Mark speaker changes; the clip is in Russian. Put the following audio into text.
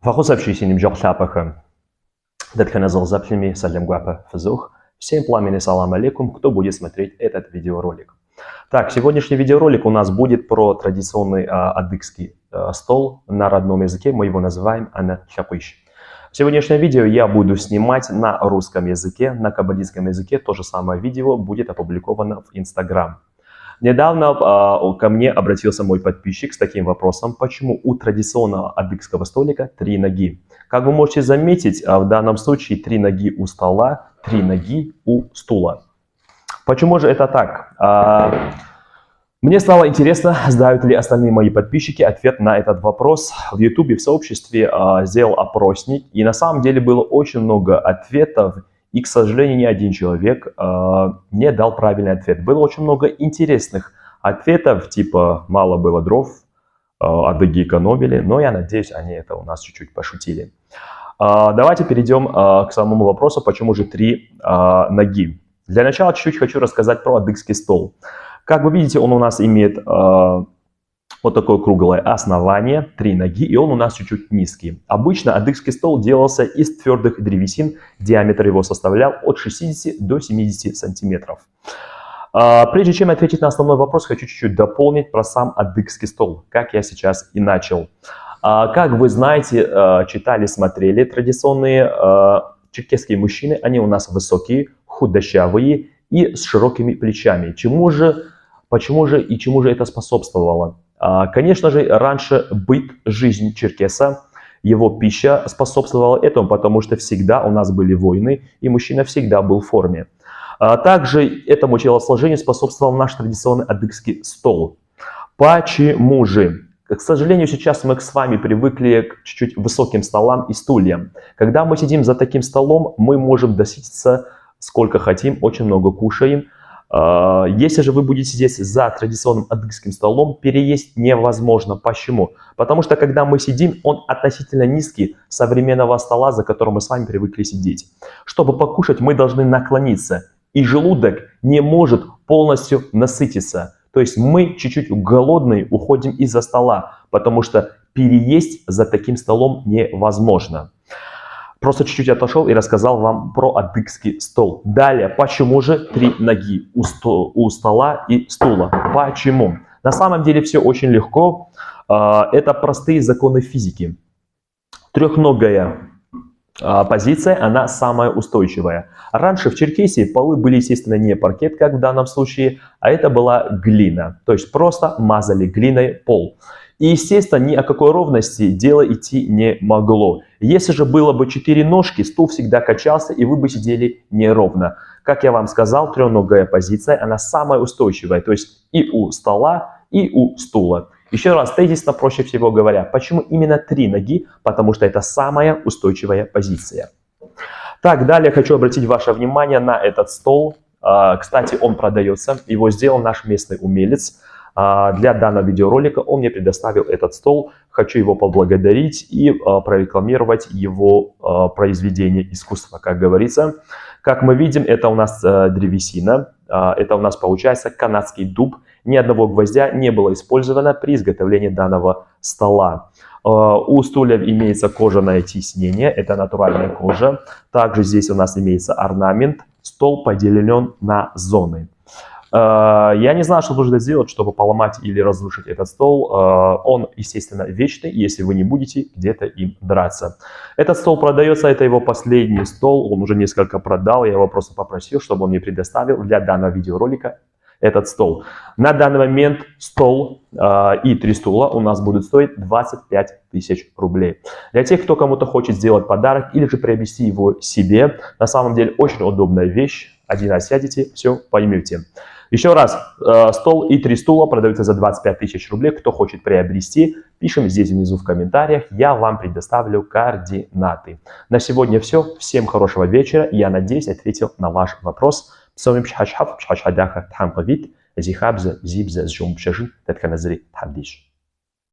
Speaker 1: Фахусапшисиним жоглапаха. Датханазал заплеми салям гуапа фазух. Всем пламенный салам алейкум, кто будет смотреть этот видеоролик. Так, сегодняшний видеоролик у нас будет про традиционный адыгский стол на родном языке. Мы его называем ана-чапыш. Сегодняшнее видео я буду снимать на русском языке, на кабардинском языке. То же самое видео будет опубликовано в Instagram. Недавно ко мне обратился мой подписчик с таким вопросом, почему у традиционного адыгского столика 3 ноги. Как вы можете заметить, в данном случае 3 ноги у стола, 3 ноги у стула. Почему же это так? Мне стало интересно, знают ли остальные мои подписчики ответ на этот вопрос. В YouTube, в сообществе сделал опросник, и на самом деле было очень много ответов. И, к сожалению, ни один человек не дал правильный ответ. Было очень много интересных ответов, типа «мало было дров», «адыги экономили», но я надеюсь, они это у нас чуть-чуть пошутили. Давайте перейдем к самому вопросу, почему же 3 ноги. Для начала чуть-чуть хочу рассказать про адыгский стол. Как вы видите, он у нас имеет вот такое круглое основание, 3 ноги, и он у нас чуть-чуть низкий. Обычно адыгский стол делался из твердых древесин, диаметр его составлял от 60 до 70 сантиметров. Прежде чем ответить на основной вопрос, хочу чуть-чуть дополнить про сам адыгский стол, как я сейчас и начал. Как вы знаете, читали, смотрели, традиционные черкесские мужчины, они у нас высокие, худощавые и с широкими плечами. Почему же это способствовало? Конечно же, раньше быт, жизнь черкеса, его пища способствовала этому, потому что всегда у нас были войны, и мужчина всегда был в форме. Также этому телосложению способствовал наш традиционный адыгский стол. Почему же? К сожалению, сейчас мы с вами привыкли к чуть-чуть высоким столам и стульям. Когда мы сидим за таким столом, мы можем досытиться сколько хотим, очень много кушаем. Если же вы будете сидеть за традиционным адыгским столом, переесть невозможно. Почему? Потому что когда мы сидим, он относительно низкий современного стола, за которым мы с вами привыкли сидеть. Чтобы покушать, мы должны наклониться, и желудок не может полностью насытиться. То есть мы чуть-чуть голодные уходим из-за стола, потому что переесть за таким столом невозможно. Просто чуть-чуть отошел и рассказал вам про адыгский стол. Далее, почему же 3 ноги у стола и стула? Почему? На самом деле все очень легко. Это простые законы физики. Трехногая позиция, она самая устойчивая. Раньше в Черкесии полы были, естественно, не паркет, как в данном случае, а это была глина. То есть просто мазали глиной пол. И, естественно, ни о какой ровности дело идти не могло. Если же было бы 4 ножки, стул всегда качался, и вы бы сидели неровно. Как я вам сказал, трехногая позиция, она самая устойчивая. То есть и у стола, и у стула. Еще раз, тезисно, проще всего говоря, почему именно 3 ноги? Потому что это самая устойчивая позиция. Так, далее хочу обратить ваше внимание на этот стол. Кстати, он продается, его сделал наш местный умелец. Для данного видеоролика он мне предоставил этот стол. Хочу его поблагодарить и прорекламировать его произведение искусства, как говорится. Как мы видим, это у нас древесина, это у нас получается канадский дуб. Ни одного гвоздя не было использовано при изготовлении данного стола. У стульев имеется кожаное тиснение, это натуральная кожа. Также здесь у нас имеется орнамент. Стол поделен на зоны. Я не знаю, что нужно сделать, чтобы поломать или разрушить этот стол. Он, естественно, вечный, если вы не будете где-то им драться. Этот стол продается, это его последний стол. Он уже несколько продал, я его просто попросил, чтобы он мне предоставил для данного видеоролика этот стол. На данный момент стол и 3 стула у нас будут стоить 25 тысяч рублей. Для тех, кто кому-то хочет сделать подарок или же приобрести его себе, на самом деле очень удобная вещь. Один раз сядете, все поймете. Еще раз, стол и 3 стула продаются за 25 тысяч рублей. Кто хочет приобрести, пишем здесь внизу в комментариях, я вам предоставлю координаты. На сегодня все. Всем хорошего вечера. Я надеюсь, ответил на ваш вопрос. Зихабза, зибза, зжум, пшежин, татканазри, тхамдиш.